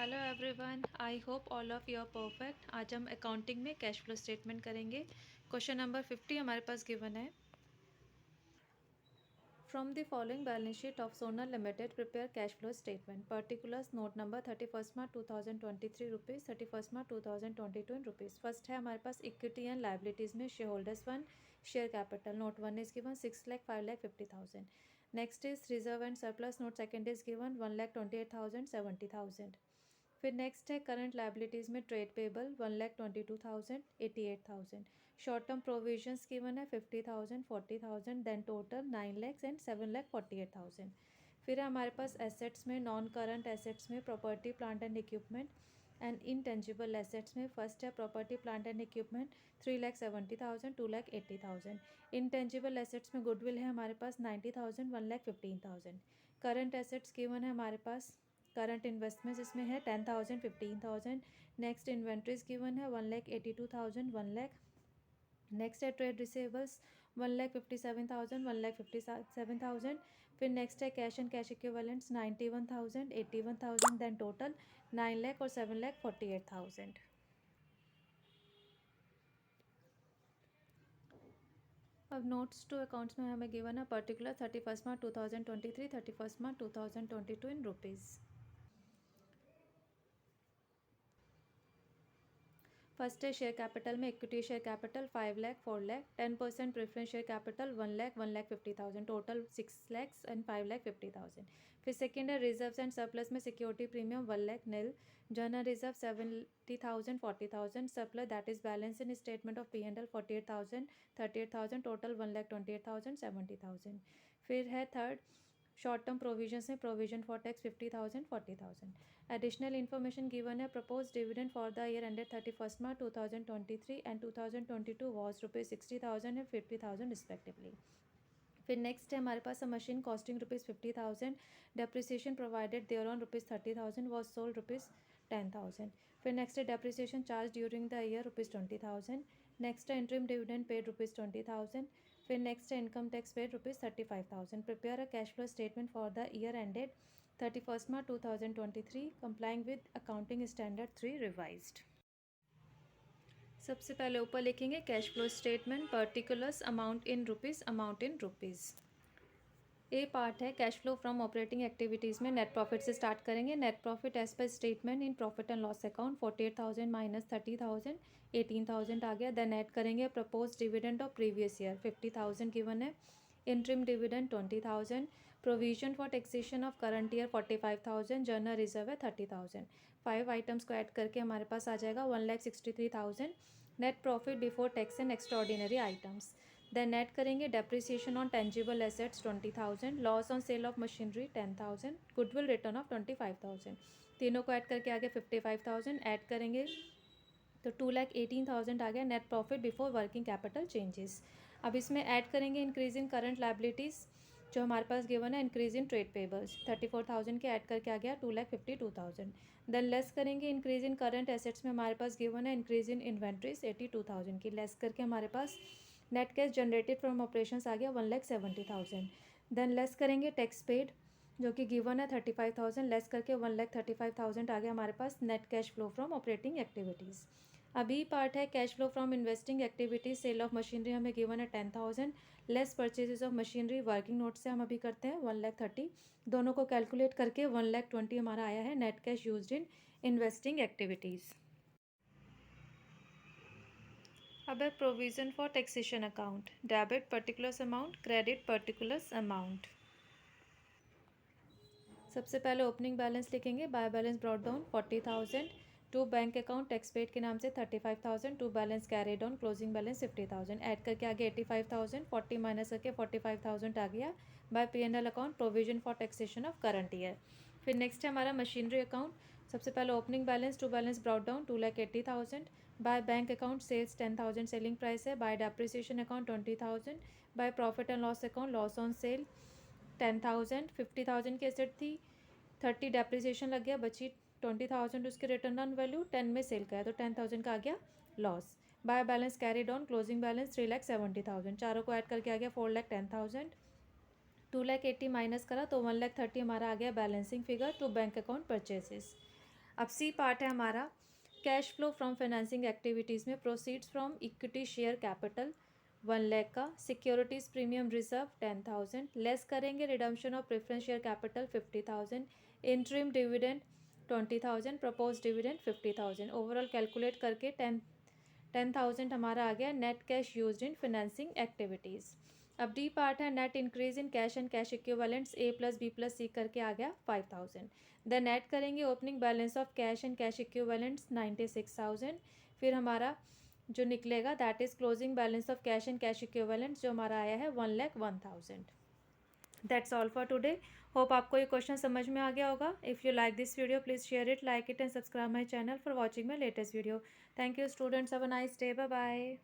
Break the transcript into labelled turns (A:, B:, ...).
A: Hello everyone, I hope all of you are perfect. आज हम accounting में cash flow statement करेंगे। Question number 50 हमारे पास गिवन है। From the following balance sheet of Sonal limited prepare cash flow statement. Particulars note number 31 March 2023 rupees, 31 March 2022 in rupees. First है हमारे पास इक्विटी एंड लाइबिलिटीज़ में share holders fund share capital. Note one is given 6 lakh 5 lakh 50,000। Next is reserve and surplus. Note second is given 1,28,000 70,000। फिर next है current liabilities में trade payable 1,22,000 88,000। Short term provisions given है 50,000 40,000, then total 9 lakhs and 7,48,000। फिर है हमारे पास assets में non current assets में property plant and equipment and intangible assets में फर्स्ट है property plant and equipment 3,70,000 2,80,000। Intangible assets में गुडविल है हमारे पास 90,000 1,15,000। करंट एसेट्स गिवन है हमारे पास करंट इन्वेस्टमेंट्स इसमें है 10,000 15,000। नेक्स्ट इन्वेंट्रीज गिवन है 1,82,000 1 लाख। नेक्स्ट है ट्रेड रिसीवेबल्स 1,57,000 1,57,000। फिर नेक्स्ट है cash and cash equivalents 91,000 81,000, then total 9 lakh और 7,48,000। अब नोट्स टू अकाउंट्स में हमें गिवन है particular 31 March 2023 31 March 2022 in rupees. First है शेयर कैपिटल में equity share capital 5 lakh 4 lakh, 10% preference share capital 1 lakh 1,50,000, total 6 lakhs and 5,50,000। फिर सेकेंड है रिजर्व्स एंड सरप्लस में security premium 1 lakh nil, general reserve 70,000 40,000, surplus that is balance in statement of P&L 48,000 38,000, total 1,28,000 70,000। फिर है third short term provisions में provision for tax 50,000 40,000। Additional information given है propose dividend for the year ended 31 March 2023 and 2022 was ₹60,000 and 50,000 respectively. फिर next है हमारे पास machine costing ₹50,000, depreciation provided thereon ₹30,000 was sold ₹10,000। फिर next है depreciation charge during the year ₹20,000। Next है interim dividend paid ₹20,000। फिर next है income tax paid ₹35,000। Prepare a cash flow statement for the year ended 31 March 2023 complying with accounting standard 3 revised. सबसे पहले ऊपर लिखेंगे cash flow statement particulars amount in rupees. A part है cash flow from operating activities में net profit से start करेंगे। Net profit as per statement in profit and loss account 48,000 minus 30,000 18,000 आ गया। देन ऐड करेंगे propose dividend of previous year 50,000 given है, interim dividend 20,000, provision for taxation of current year 45,000, general reserve है 30,000। 5 items को add करके हमारे पास आ जाएगा 1,63,000 net profit before tax and extraordinary items. Then add करेंगे depreciation on tangible assets 20,000, loss on sale of machinery 10,000, goodwill written off 25,000। तीनों को add करके आ गया 55,000। ऐड करेंगे तो 2,18,000 आ गया net profit before working capital changes. अब इसमें ऐड करेंगे इंक्रीज इन करंट लाइबिलिटीज़ जो हमारे पास गिवन है, इंक्रीज इन ट्रेड पेबल्स 34,000 के ऐड करके आ गया 2,52,000। देन लेस करेंगे इंक्रीज इन करंट एसेट्स में हमारे पास गिवन है इंक्रीज इन इन्वेंट्रीज 82,000 की, लेस करके हमारे पास net cash generated from operations आ गया 1,70,000। देन लेस करेंगे टैक्स पेड जो कि गिवन है 35,000, लेस करके 1,35,000 आ गया हमारे पास net cash flow from operating activities. अभी पार्ट है cash flow from investing activities. Sale of machinery हमें गिवन है 10,000, less purchases of machinery working note से हम अभी करते हैं 1,30,000। दोनों को कैलकुलेट करके 1,20,000 हमारा आया है net cash used in investing activities. अब है provision for taxation account, debit particulars amount, credit particulars amount. सबसे पहले ओपनिंग बैलेंस लिखेंगे, by balance brought down 40,000, to bank account tax paid के नाम से 35,000, to balance carried on closing balance 50,000। Add करके आगे 85,000, 40 माइनस करके 45,000 आ गया। By P&L account provision for taxation of current year. फिर नेक्स्ट है हमारा मशीनरी अकाउंट। सबसे पहले opening balance to balance brought down 2,80,000, by bank account sales 10,000 selling price है, by depreciation account 20,000, by profit and loss account loss on sale 10,000, 50,000 की asset थी, 30 depreciation लग गया, बची 20,000 उसके रिटर्न ऑन वैल्यू, 10 में सेल का है तो 10,000 का आ गया loss. By balance carried on closing balance 3,70,000, चारों को ऐड करके आ गया 4,10,000। 2,80,000 माइनस करा तो 1,30,000 हमारा आ गया balancing figure to bank account purchases. अब सी पार्ट है हमारा cash flow from financing activities में proceeds from equity share capital 1 lakh का, सिक्योरिटीज़ प्रीमियम रिजर्व 10,000, लेस करेंगे redemption of preference share capital 50,000, interim dividend 20,000, propose dividend 50,000, overall calculate करके 10,000 हमारा आ गया net cash used in financing activities. अब D part है net increase in cash and cash equivalents A plus B plus सी करके आ गया 5,000। देन ऐड करेंगे opening balance of cash and cash equivalents 96,000, फिर हमारा जो निकलेगा that is closing balance of cash and cash equivalents जो हमारा आया है 1,01,000। That's all for today. Hope आपको ये क्वेश्चन समझ में आ गया होगा। If you like this video please share it, like it and subscribe my channel for watching my latest video. Thank you students, have a nice day, bye bye.